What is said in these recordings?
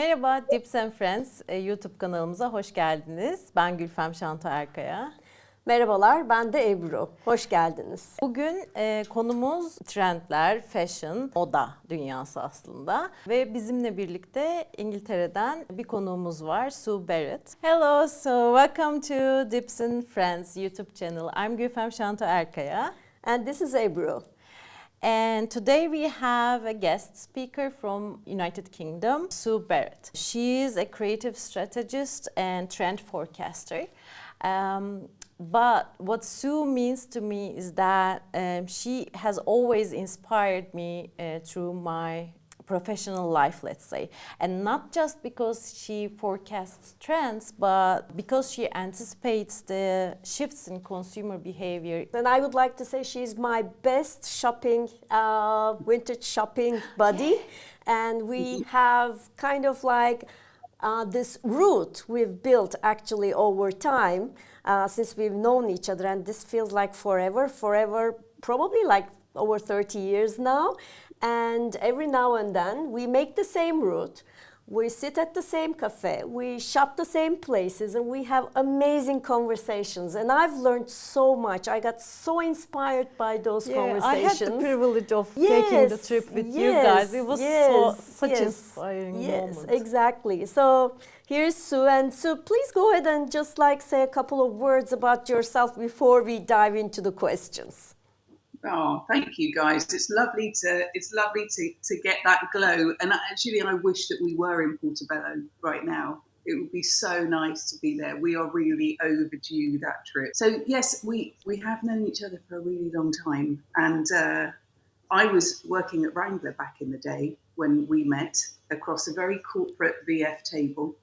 Merhaba Dips and Friends YouTube kanalımıza hoş geldiniz. Ben Gülfem Şanto Erkaya. Merhabalar, ben de Ebru. Hoş geldiniz. Bugün konumuz trendler, fashion, moda dünyası aslında. Ve bizimle birlikte İngiltere'den bir konuğumuz var, Sue Barrett. Hello, so welcome to Dips and Friends YouTube channel. I'm Gülfem Şanto Erkaya. And this is Ebru. And today we have a guest speaker from United Kingdom, Sue Barrett. She is a creative strategist and trend forecaster. But what Sue means to me is that she has always inspired me through my professional life, let's say. And not just because she forecasts trends, but because she anticipates the shifts in consumer behavior. And I would like to say she's my best shopping, vintage shopping buddy. And we have kind of like this route we've built actually over time since we've known each other. And this feels like forever, probably like over 30 years now. And every now and then we make the same route, we sit at the same cafe, we shop the same places, and we have amazing conversations. And I've learned so much. I got so inspired by those conversations. I had the privilege of taking the trip with you guys. It was such inspiring moment. Yes, exactly. So here's Sue. And Sue, please go ahead and just like say a couple of words about yourself before we dive into the questions. Oh, thank you, guys. It's lovely to get that glow. And actually, I wish that we were in Portobello right now. It would be so nice to be there. We are really overdue that trip. So yes, we have known each other for a really long time. And I was working at Wrangler back in the day when we met across a very corporate VF table.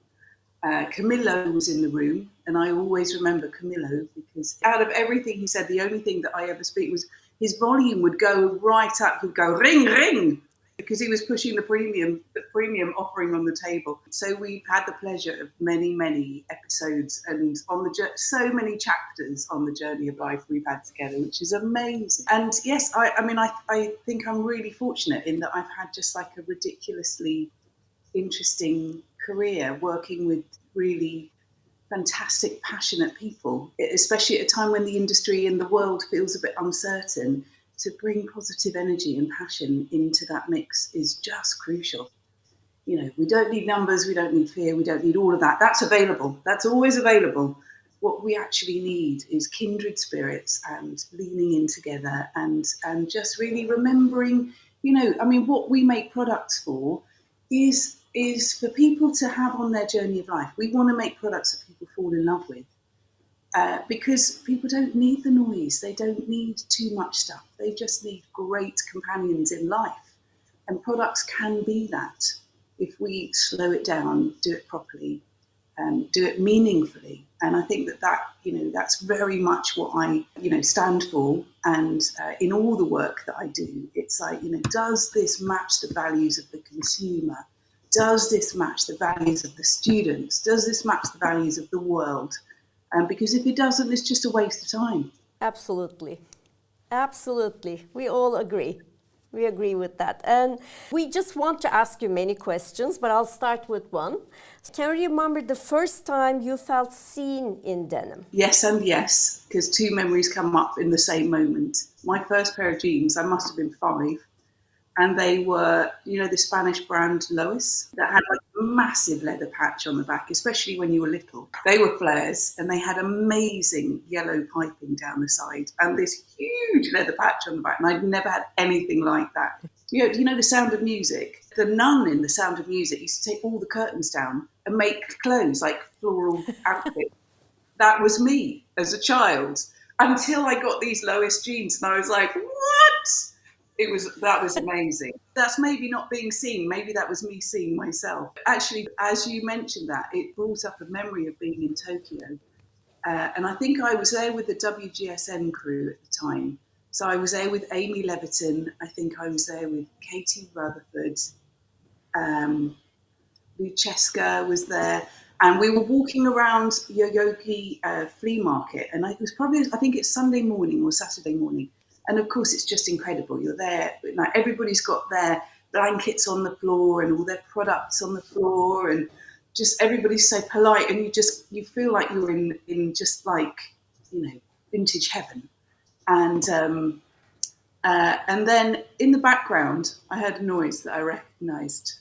Camillo was in the room, and I always remember Camillo because out of everything he said, the only thing that I ever speak was his volume would go right up, would go ring, ring, because he was pushing the premium offering on the table. So we've had the pleasure of many episodes and so many chapters on the journey of life we've had together, which is amazing. And yes, I think I'm really fortunate in that I've had just like a ridiculously interesting career working with really fantastic, passionate people, especially at a time when the industry and the world feels a bit uncertain. To bring positive energy and passion into that mix is just crucial. You know, we don't need numbers, we don't need fear, we don't need all of that. That's available. That's always available. What we actually need is kindred spirits and leaning in together and just really remembering, what we make products for is for people to have on their journey of life. We want to make products that people fall in love with because people don't need the noise. They don't need too much stuff. They just need great companions in life. And products can be that if we slow it down, do it properly, do it meaningfully. And I think that's very much what I, stand for. And in all the work that I do, it's like, does this match the values of the consumer? Does this match the values of the students? Does this match the values of the world? Because if it doesn't, it's just a waste of time. Absolutely. We all agree. We agree with that. And we just want to ask you many questions, but I'll start with one. Can you remember the first time you felt seen in denim? Yes and yes, because two memories come up in the same moment. My first pair of jeans, I must have been 5. And they were, the Spanish brand Lois that had like a massive leather patch on the back, especially when you were little. They were flares and they had amazing yellow piping down the side and this huge leather patch on the back. And I'd never had anything like that. You know The Sound of Music? The nun in The Sound of Music used to take all the curtains down and make clothes, like floral outfits. That was me as a child until I got these Lois jeans and I was like, what? That was amazing. That's maybe not being seen. Maybe that was me seeing myself. Actually, as you mentioned that, it brought up a memory of being in Tokyo. And I think I was there with the WGSN crew at the time. So I was there with Amy Leviton. I think I was there with Katie Rutherford. Lucheska was there. And we were walking around Yoyogi flea market. And it was probably, I think it's Sunday morning or Saturday morning. And of course, it's just incredible. You're there, like everybody's got their blankets on the floor and all their products on the floor, and just everybody's so polite, and you feel like you're in just like, you know, vintage heaven. And then in the background, I heard a noise that I recognised.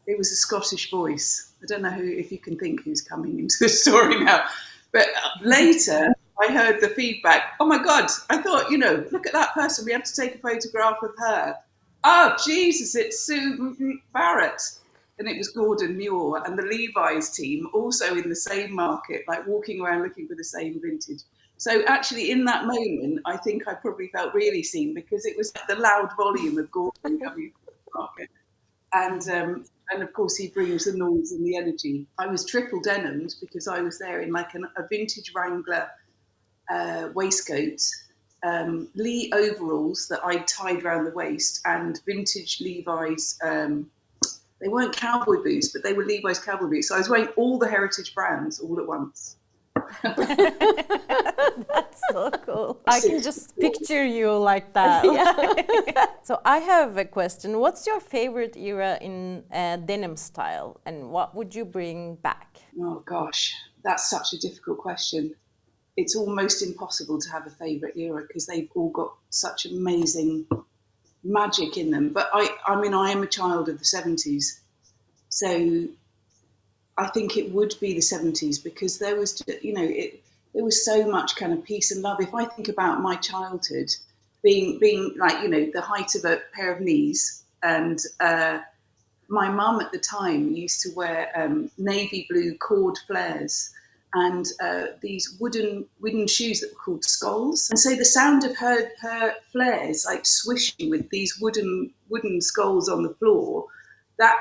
It was a Scottish voice. I don't know if you can think who's coming into the story now, but later I heard the feedback. Oh my God! I thought, you know, look at that person. We have to take a photograph of her. Oh Jesus! It's Sue Barrett. And it was Gordon Muir and the Levi's team, also in the same market, like walking around looking for the same vintage. So actually, in that moment, I think I probably felt really seen, because it was the loud volume of Gordon coming from the market. And of course, he brings the noise and the energy. I was triple denimed because I was there in like a vintage Wrangler waistcoat, Lee overalls that I tied around the waist, and vintage Levi's. They weren't cowboy boots, but they were Levi's cowboy boots. So I was wearing all the heritage brands all at once. That's so cool. I can just picture you like that. So I have a question. What's your favorite era in denim style, and what would you bring back? Oh gosh, that's such a difficult question. It's almost impossible to have a favorite era because they've all got such amazing magic in them. But I mean, I am a child of the 70s, so I think it would be the 70s, because there was, you know, there was so much kind of peace and love. If I think about my childhood being like, you know, the height of a pair of knees, and my mum at the time used to wear navy blue cord flares and these wooden shoes that were called skulls. And so the sound of her flares like swishing with these wooden skulls on the floor, that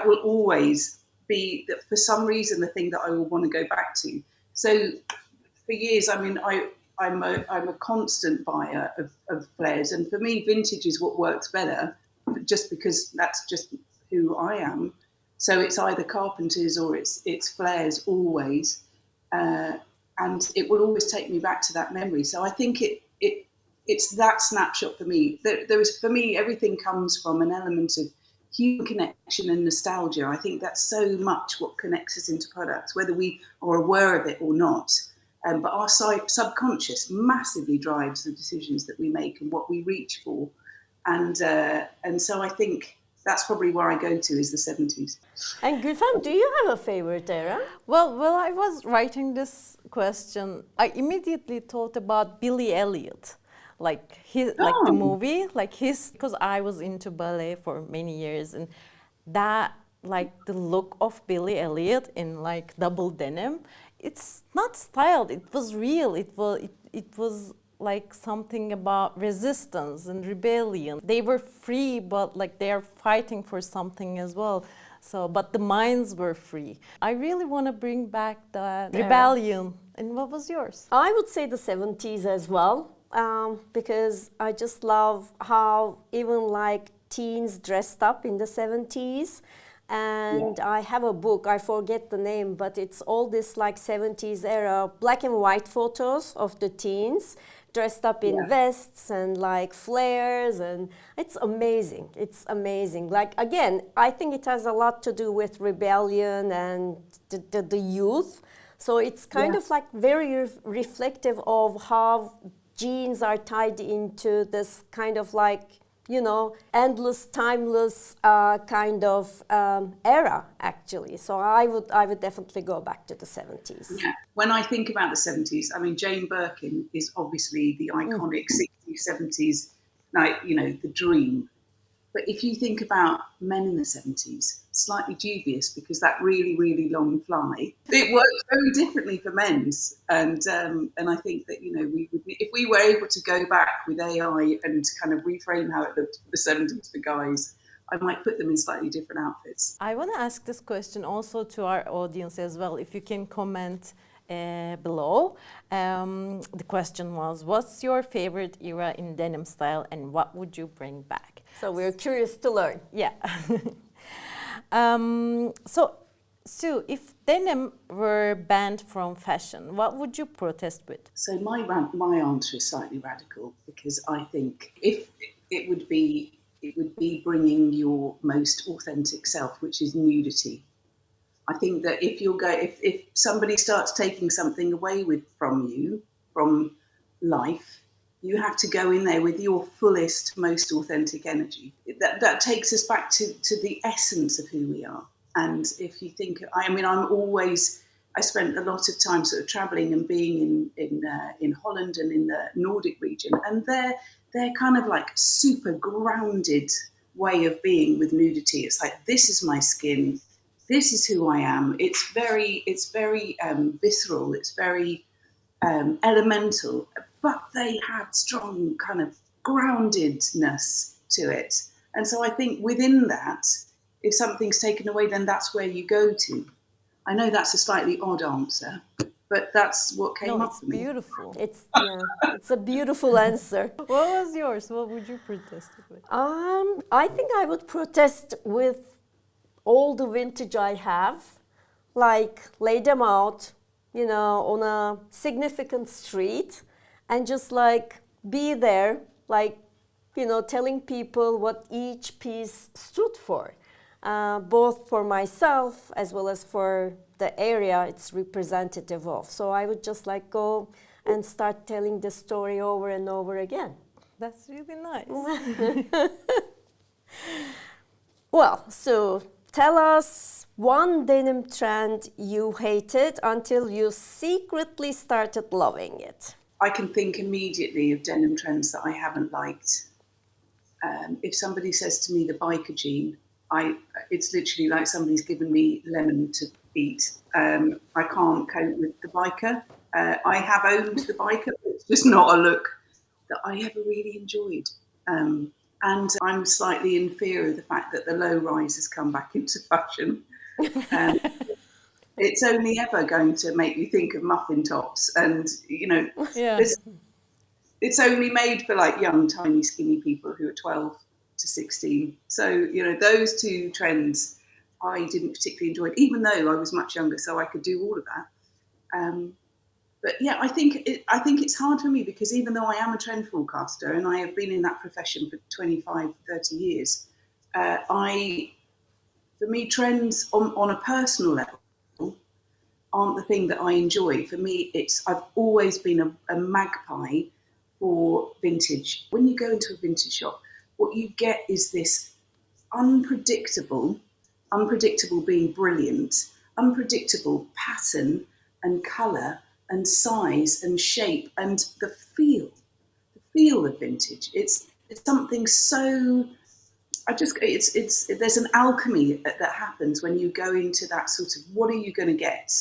will always be, that for some reason, the thing that I will want to go back to. So for years, I mean, I'm a constant buyer of flares, and for me, vintage is what works better, just because that's just who I am. So it's either Carpenters or it's flares always, and it will always take me back to that memory. So I think it's that snapshot for me. There is, for me, everything comes from an element of human connection and nostalgia. I think that's so much what connects us into products, whether we are aware of it or not. But our subconscious massively drives the decisions that we make and what we reach for, and so I think that's probably where I go to, is the 70s. And Gülfem, do you have a favorite era? Well, I was writing this question, I immediately thought about Billy Elliot, like the movie, because I was into ballet for many years, and that, like the look of Billy Elliot in like double denim, it's not styled, it was real, it was like something about resistance and rebellion. They were free, but like they are fighting for something as well. So, but the minds were free. I really want to bring back the rebellion. And what was yours? I would say the 70s as well, because I just love how even like teens dressed up in the 70s. And I have a book, I forget the name, but it's all this like 70s era black and white photos of the teens dressed up in vests and like flares, and it's amazing. It's amazing. Like, again, I think it has a lot to do with rebellion and the youth. So it's kind of like very reflective of how jeans are tied into this kind of like, you know, endless, timeless kind of era, actually. So I would definitely go back to the 70s. Yeah. When I think about the 70s, I mean, Jane Birkin is obviously the iconic 60s, 70s, like, you know, the dream. But if you think about men in the 70s, slightly dubious, because that really, really long fly, it works very differently for men's. And I think that, you know, if we were able to go back with AI and kind of reframe how it looked for the 70s for guys, I might put them in slightly different outfits. I want to ask this question also to our audience as well, if you can comment below. The question was, what's your favorite era in denim style and what would you bring back? So we're curious to learn. Yeah. So, Sue, if denim were banned from fashion, what would you protest with? So my answer is slightly radical, because I think if it would be it would be bringing your most authentic self, which is nudity. I think that if somebody starts taking something away from you, from life, you have to go in there with your fullest, most authentic energy. That takes us back to the essence of who we are. And if you think, I spent a lot of time sort of traveling and being in Holland and in the Nordic region, and they're kind of like super grounded way of being with nudity. It's like, this is my skin, this is who I am. It's very visceral. It's very elemental, but they had strong kind of groundedness to it. And so I think within that, if something's taken away, then that's where you go to. I know that's a slightly odd answer, but that's what came up for me. Beautiful. It's a beautiful answer. What was yours? What would you protest with? I think I would protest with all the vintage I have, like lay them out, on a significant street, and just like be there, like, telling people what each piece stood for, both for myself as well as for the area it's representative of. So I would just like go and start telling the story over and over again. That's really nice. Well, so tell us one denim trend you hated until you secretly started loving it. I can think immediately of denim trends that I haven't liked. If somebody says to me the biker jean, it's literally like somebody's given me lemon to eat. I can't cope with the biker. I have owned the biker, but it's just not a look that I ever really enjoyed. And I'm slightly in fear of the fact that the low rise has come back into fashion. It's only ever going to make me think of muffin tops, and it's only made for like young, tiny, skinny people who are 12 to 16. So those two trends I didn't particularly enjoy, even though I was much younger, so I could do all of that. But yeah, I think it's hard for me, because even though I am a trend forecaster and I have been in that profession for 25, 30 years, for me, trends on a personal level aren't the thing that I enjoy. For me, I've always been a magpie for vintage. When you go into a vintage shop, what you get is this unpredictable being brilliant, unpredictable pattern and colour and size and shape, and the feel of vintage. It's something so. There's an alchemy that happens when you go into that sort of, what are you going to get,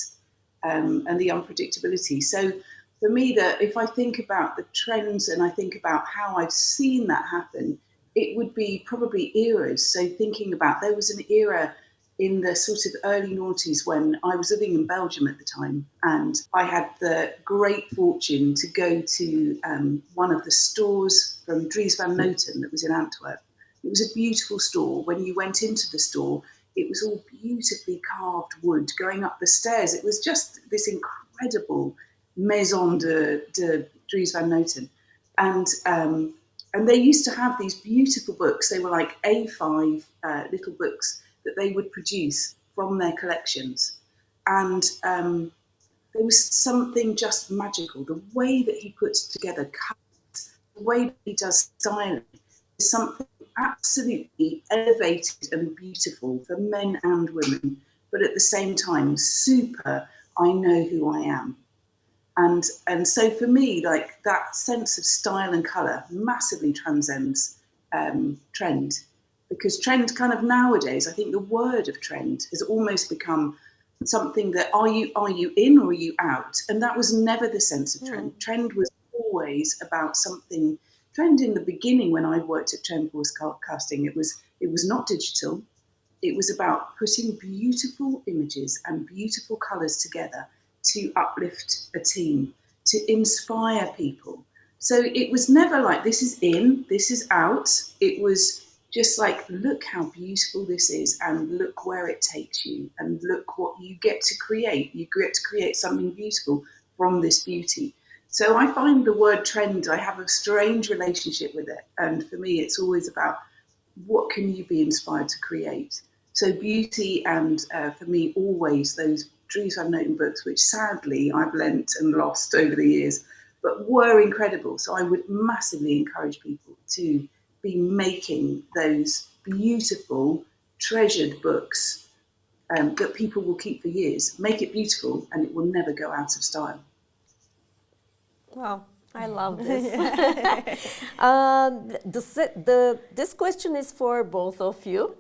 and the unpredictability. So for me, if I think about the trends and I think about how I've seen that happen, it would be probably eras. So thinking about, there was an era in the sort of early noughties when I was living in Belgium at the time, and I had the great fortune to go to one of the stores from Dries van Noten that was in Antwerp. It was a beautiful store. When you went into the store, it was all beautifully carved wood going up the stairs. It was just this incredible maison de Dries van Noten. And they used to have these beautiful books. They were like A5 little books that they would produce from their collections. And there was something just magical. The way that he puts together colours, the way that he does styling, is something absolutely elevated and beautiful for men and women, but at the same time, super, I know who I am. And so for me, like, that sense of style and colour massively transcends trend, because trend kind of nowadays, I think the word of trend has almost become something that are you in or are you out? And that was never the sense of trend. Trend was always about something. Trend in the beginning, when I worked at trend forecasting, it was not digital. It was about putting beautiful images and beautiful colours together to uplift a team, to inspire people. So it was never like, this is in, this is out. It was just like, look how beautiful this is, and look where it takes you, and look what you get to create. You get to create something beautiful from this beauty. So I find the word trend, I have a strange relationship with it. And for me, it's always about what can you be inspired to create? So beauty and for me, always those Dreams I've Known books, which sadly I've lent and lost over the years, but were incredible. So I would massively encourage people to be making those beautiful, treasured books that people will keep for years. Make it beautiful and it will never go out of style. Wow, I love this. This question is for both of you.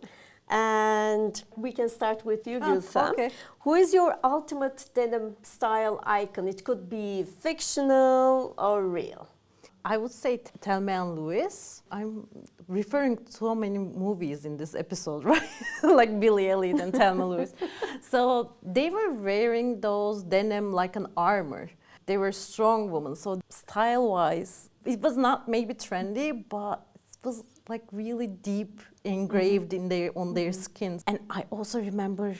And we can start with you, Gülsen. Okay. Who is your ultimate denim style icon? It could be fictional or real. I would say Thelma and Louise. I'm referring to so many movies in this episode, right? Like Billy Elliot and Thelma and Louise. So they were wearing those denim like an armor. They were strong women. So style-wise, it was not maybe trendy, but it was like really deep engraved in their skins. And I also remember,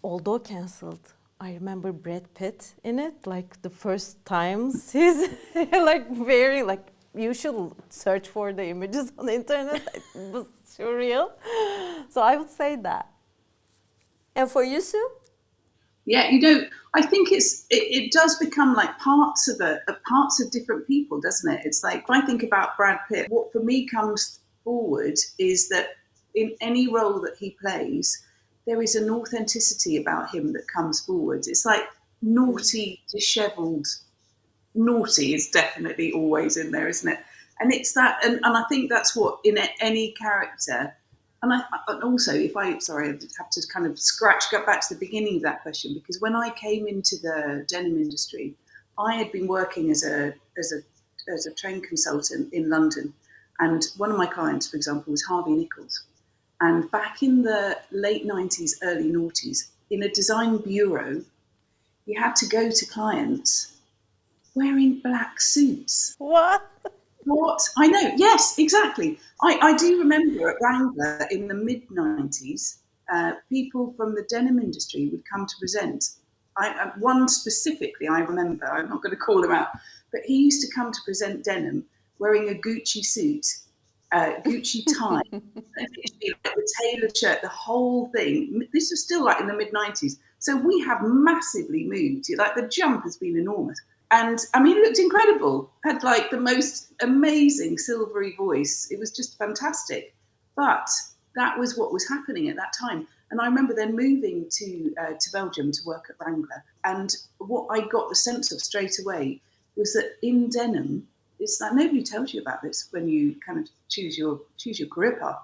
although cancelled, I remember Brad Pitt in it, like the first times he's like wearing, like you should search for the images on the internet. It was surreal. So I would say that. And for you, Sue? Yeah, I think it does become like parts of different people, doesn't it? It's like, if I think about Brad Pitt, what for me comes forward is that in any role that he plays, there is an authenticity about him that comes forward. It's like naughty, dishevelled. Naughty is definitely always in there, isn't it? And it's that, and I think that's what in any character. And also, I have to kind of go back to the beginning of that question, because when I came into the denim industry, I had been working as a trend consultant in London, and one of my clients, for example, was Harvey Nichols. And back in the late 90s, early noughties, in a design bureau, you had to go to clients wearing black suits. What? I know, yes, exactly. I do remember at Wrangler in the mid-90s, people from the denim industry would come to present. One specifically I remember, I'm not going to call him out, but he used to come to present denim wearing a Gucci suit, Gucci tie, the tailored shirt, the whole thing. This was still like in the mid-90s. So we have massively moved. Like the jump has been enormous. And I mean, it looked incredible. Had like the most amazing silvery voice. It was just fantastic. But that was what was happening at that time. And I remember then moving to Belgium to work at Wrangler. And what I got the sense of straight away was that in denim, it's like nobody tells you about this when you kind of choose your career path.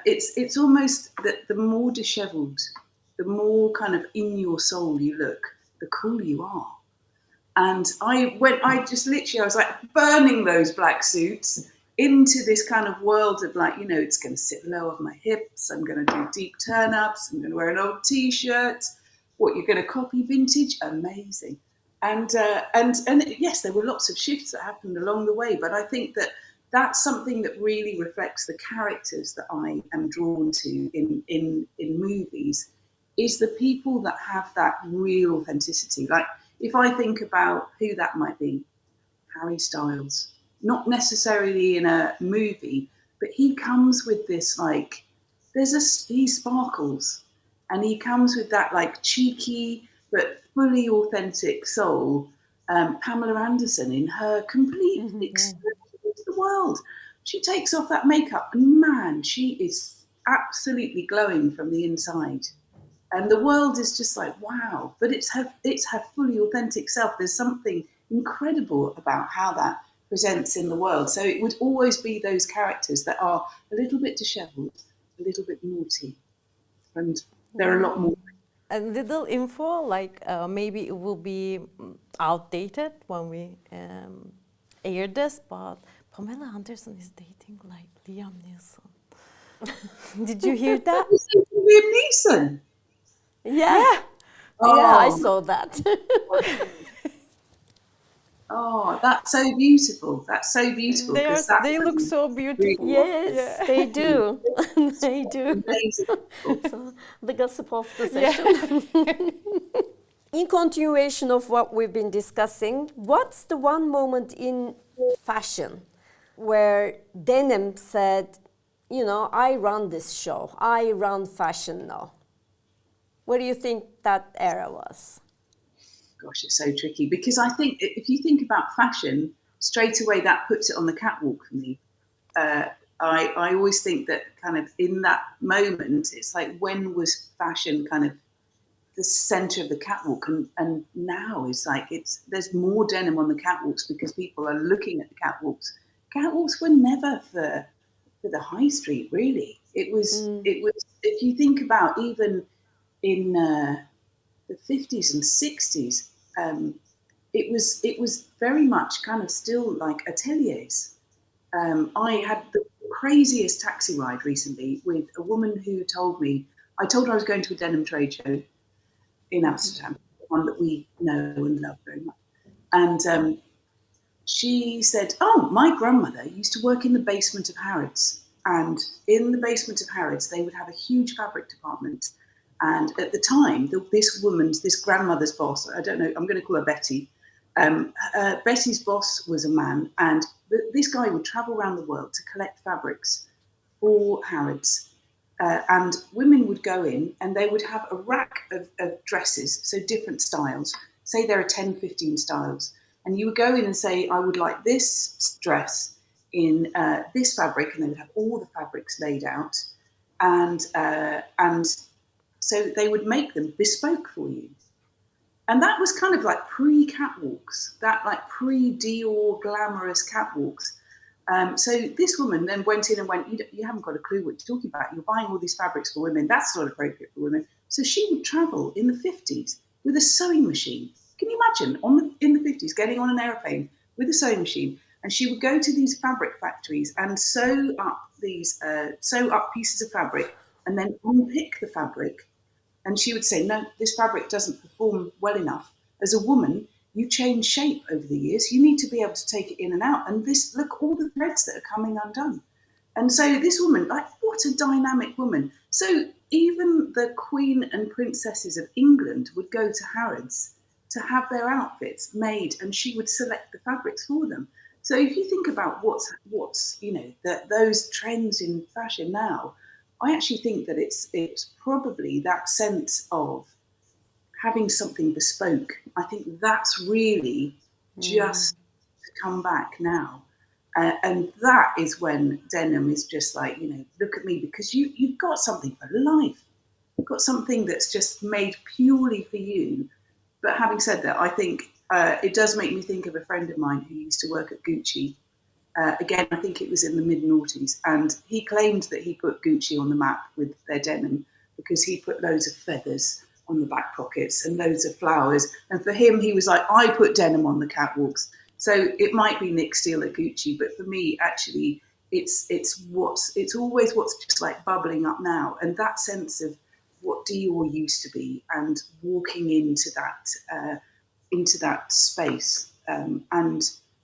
It's almost that the more dishevelled, the more kind of in your soul you look, the cooler you are. And I was like burning those black suits into this kind of world of like, it's going to sit low on my hips. I'm going to do deep turn-ups. I'm going to wear an old T-shirt. What, you're going to copy vintage? Amazing. And yes, there were lots of shifts that happened along the way. But I think that that's something that really reflects the characters that I am drawn to in movies, is the people that have that real authenticity. Like, if I think about who that might be, Harry Styles, not necessarily in a movie, but he comes with this like, he sparkles, and he comes with that like cheeky but fully authentic soul. Pamela Anderson in her complete expression into the world, she takes off that makeup and man, she is absolutely glowing from the inside. And the world is just like, wow, but it's her fully authentic self. There's something incredible about how that presents in the world. So it would always be those characters that are a little bit dishevelled, a little bit naughty. And there are a lot more. A little info, like maybe it will be outdated when we air this, but Pamela Anderson is dating like Liam Neeson. Did you hear that? Liam Neeson? Yeah. Oh. Yeah, I saw that. Oh, that's so beautiful. That's so beautiful. They look so beautiful. Yes, they do. They do. So, the gossip of the session. Yeah. In continuation of what we've been discussing, what's the one moment in fashion where denim said, you know, I run this show, I run fashion now. What do you think that era was? Gosh, it's so tricky because I think if you think about fashion, straight away that puts it on the catwalk for me. I always think that kind of in that moment, it's like, when was fashion kind of the center of the catwalk? And now it's like, there's more denim on the catwalks because people are looking at the catwalks. Catwalks were never for the high street, really. It was, if you think about even in the 50s and 60s, it was very much kind of still like ateliers. I had the craziest taxi ride recently with a woman who told me, I told her I was going to a denim trade show in Amsterdam, one that we know and love very much. And she said, oh, my grandmother used to work in the basement of Harrods. And in the basement of Harrods, they would have a huge fabric department. And at the time, this grandmother's boss, I don't know, I'm going to call her Betty. Betty's boss was a man, and this guy would travel around the world to collect fabrics for Harrods. And women would go in and they would have a rack of dresses, so different styles. Say there are 10, 15 styles. And you would go in and say, I would like this dress in this fabric, and they would have all the fabrics laid out. And so they would make them bespoke for you. And that was kind of like pre-catwalks, that like pre-Dior glamorous catwalks. So this woman then went in and went, you haven't got a clue what you're talking about. You're buying all these fabrics for women. That's not appropriate for women. So she would travel in the 50s with a sewing machine. Can you imagine in the 50s getting on an airplane with a sewing machine? And she would go to these fabric factories and sew up pieces of fabric and then unpick the fabric. And she would say, no, this fabric doesn't perform well enough. As a woman, you change shape over the years. You need to be able to take it in and out. And look, all the threads that are coming undone. And so this woman, like, what a dynamic woman. So even the Queen and Princesses of England would go to Harrods to have their outfits made, and she would select the fabrics for them. So if you think about what's those trends in fashion now, I actually think that it's probably that sense of having something bespoke. I think that's really just come back now. And that is when denim is just like, look at me, because you've got something for life. You've got something that's just made purely for you. But having said that, I think it does make me think of a friend of mine who used to work at Gucci. Again, I think it was in the mid-noughties, and he claimed that he put Gucci on the map with their denim because he put loads of feathers on the back pockets and loads of flowers. And for him, he was like, I put denim on the catwalks. So it might be Nick Steele at Gucci, but for me, actually, it's always what's just like bubbling up now, and that sense of what Dior used to be, and walking into that space, and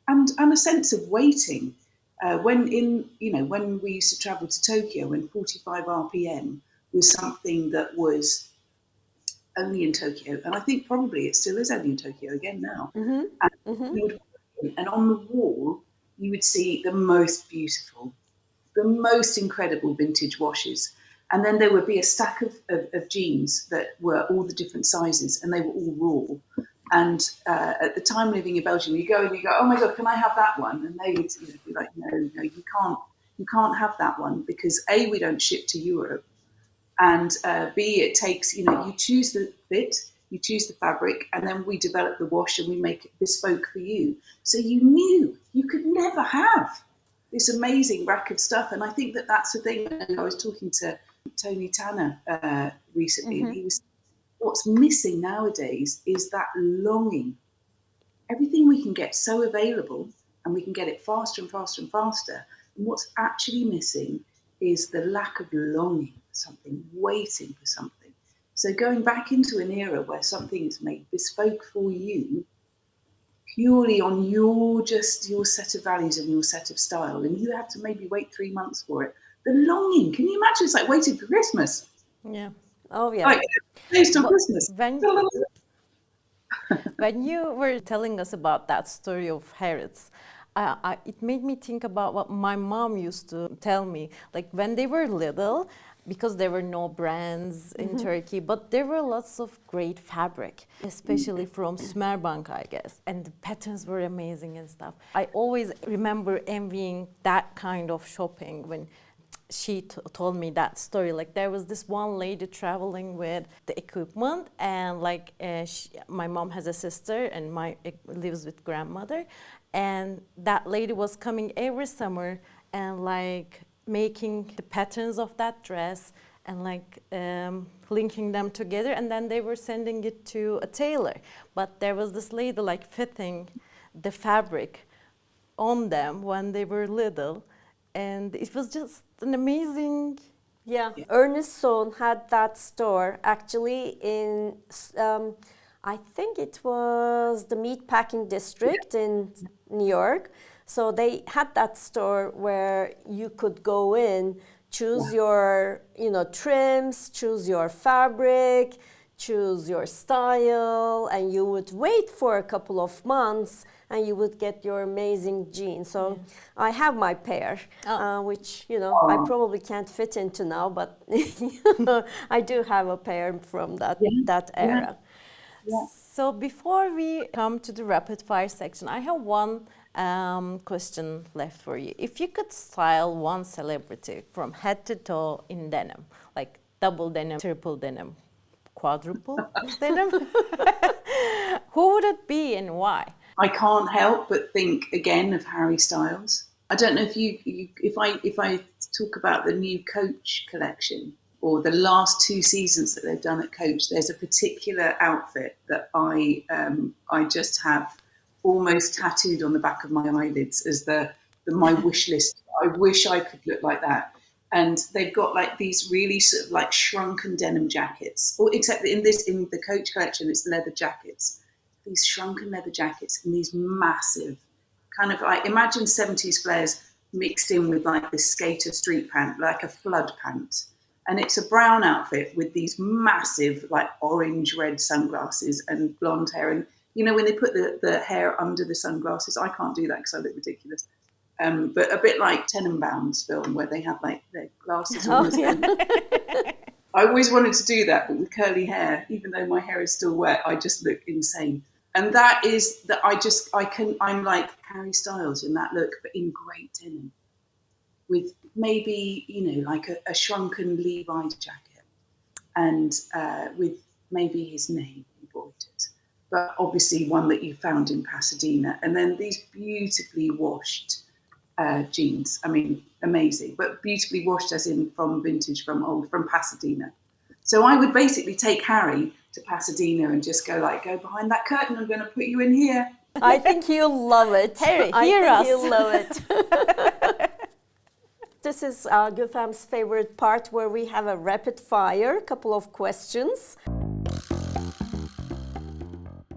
a sense of waiting. When we used to travel to Tokyo, when 45 RPM was something that was only in Tokyo, and I think probably it still is only in Tokyo again now. And on the wall, you would see the most beautiful, the most incredible vintage washes. And then there would be a stack of jeans that were all the different sizes, and they were all raw. And at the time living in Belgium, you go and you go, oh my God, can I have that one? And they would be like, no, you can't have that one, because A, we don't ship to Europe, and B, it takes, you choose the fit, you choose the fabric, and then we develop the wash and we make it bespoke for you. So you knew you could never have this amazing rack of stuff. And I think that that's the thing. I was talking to Tony Tanner recently, and he was, what's missing nowadays is that longing. Everything we can get so available, and we can get it faster and faster and faster. And what's actually missing is the lack of longing for something, waiting for something. So going back into an era where something is made bespoke for you, purely on your set of values and your set of style, and you have to maybe wait 3 months for it. The longing, can you imagine? It's like waiting for Christmas. Yeah. Oh, yeah. Like, based on Christmas. When you were telling us about that story of Harrods, it made me think about what my mom used to tell me. Like when they were little, because there were no brands in Turkey, but there were lots of great fabric, especially from Smerbank, I guess. And the patterns were amazing and stuff. I always remember envying that kind of shopping when she told me that story. Like there was this one lady traveling with the equipment, and like my mom has a sister and lives with grandmother, and that lady was coming every summer and like making the patterns of that dress and like linking them together, and then they were sending it to a tailor. But there was this lady like fitting the fabric on them when they were little, and it was just an amazing. Yeah, Ernest Sohn had that store actually in, I think it was the Meatpacking District in New York. So they had that store where you could go in, choose your, trims, choose your fabric, choose your style, and you would wait for a couple of months and you would get your amazing jeans. So I have my pair, which, I probably can't fit into now, but I do have a pair from that era. Yeah. So before we come to the rapid fire section, I have one question left for you. If you could style one celebrity from head to toe in denim, like double denim, triple denim, quadruple denim, who would it be and why? I can't help but think again of Harry Styles. I don't know if I talk about the new Coach collection or the last 2 seasons that they've done at Coach, there's a particular outfit that I just have almost tattooed on the back of my eyelids as my wish list. I wish I could look like that. And they've got like these really sort of like shrunken denim jackets, or except in the Coach collection, it's leather jackets. These shrunken leather jackets and these massive kind of like, imagine 70s flares mixed in with like this skater street pant, like a flood pant. And it's a brown outfit with these massive like orange red sunglasses and blonde hair. And when they put the hair under the sunglasses, I can't do that because I look ridiculous. But a bit like Tenenbaum's film where they have like their glasses on. I always wanted to do that, but with curly hair, even though my hair is still wet, I just look insane. And that is that I'm like Harry Styles in that look, but in great denim, with maybe, like a shrunken Levi's jacket, and with maybe his name embroidered, but obviously one that you found in Pasadena. And then these beautifully washed jeans. I mean, amazing, but beautifully washed as in from vintage, from Pasadena. So I would basically take Harry to Pasadena and just go behind that curtain. I'm going to put you in here. I think you'll love it. Harry, hear us. You'll love it. This is Gülfem's favorite part where we have a rapid fire, couple of questions.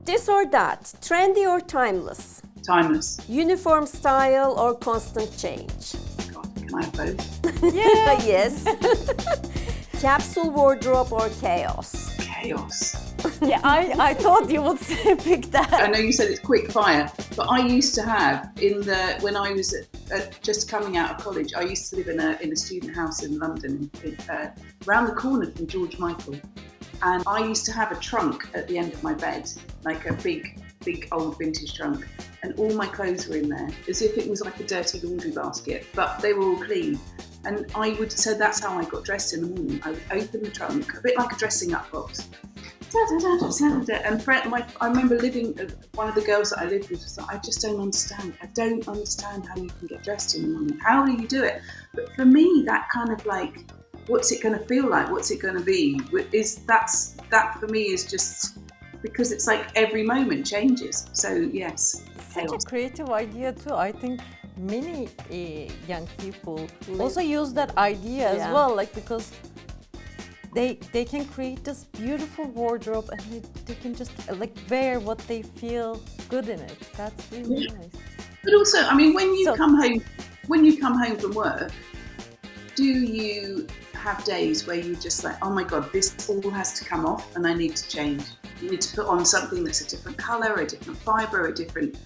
This or that, trendy or timeless? Timeless. Uniform style or constant change? God, can I have both? Yeah. Yes. Capsule wardrobe or chaos? Chaos. Yeah, I thought you would pick that. I know you said it's quick fire, but I used to have when I was just coming out of college, I used to live in a student house in London, around the corner from George Michael, and I used to have a trunk at the end of my bed, like a big old vintage trunk, and all my clothes were in there, as if it was like a dirty laundry basket, but they were all clean. And so that's how I got dressed in the morning. I would open the trunk, a bit like a dressing up box. And I remember one of the girls that I lived with was like, I just don't understand. I don't understand how you can get dressed in the morning. How do you do it? But for me, that kind of like, what's it going to feel like? What's it going to be? That for me is just, because it's like every moment changes. So yes. Such a creative idea too. I think many young people also use that idea as well, like because they can create this beautiful wardrobe and they can just like wear what they feel good in it. That's really nice. But also, I mean, when you come home from work, do you have days where you just like, oh my God, this all has to come off and I need to change? You need to put on something that's a different colour, a different fibre, a different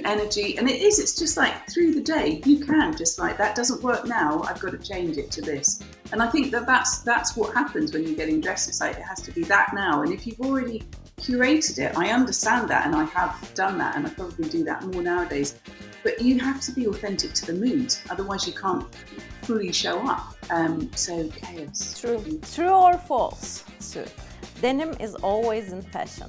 energy. And it's just like through the day, you can just like, that doesn't work now, I've got to change it to this. And I think that's what happens when you're getting dressed. It's like, it has to be that now. And if you've already curated it, I understand that, and I have done that, and I probably do that more nowadays. But you have to be authentic to the mood, otherwise you can't fully show up. So chaos. True or false, Sue? Denim is always in fashion.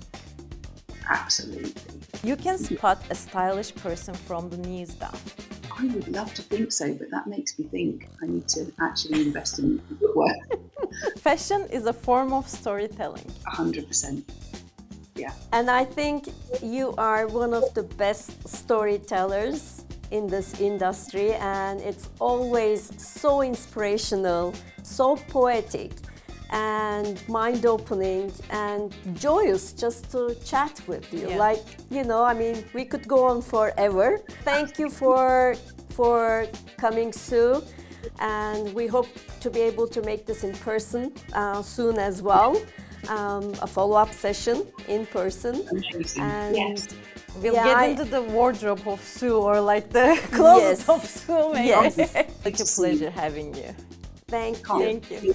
Absolutely. You can spot a stylish person from the knees down. I would love to think so, but that makes me think I need to actually invest in footwear. Fashion is a form of storytelling. 100%. Yeah. And I think you are one of the best storytellers in this industry, and it's always so inspirational, so poetic, and mind-opening and joyous just to chat with you. Yeah. Like, you know, I mean, we could go on forever. Thank you for coming, Sue, and we hope to be able to make this in person soon as well. A follow-up session in person. Amazing. And yes. We'll get into the wardrobe of Sue, or like the closet Yes. of Sue, maybe. Yes. It's a pleasure having you. Thank you. Thank you.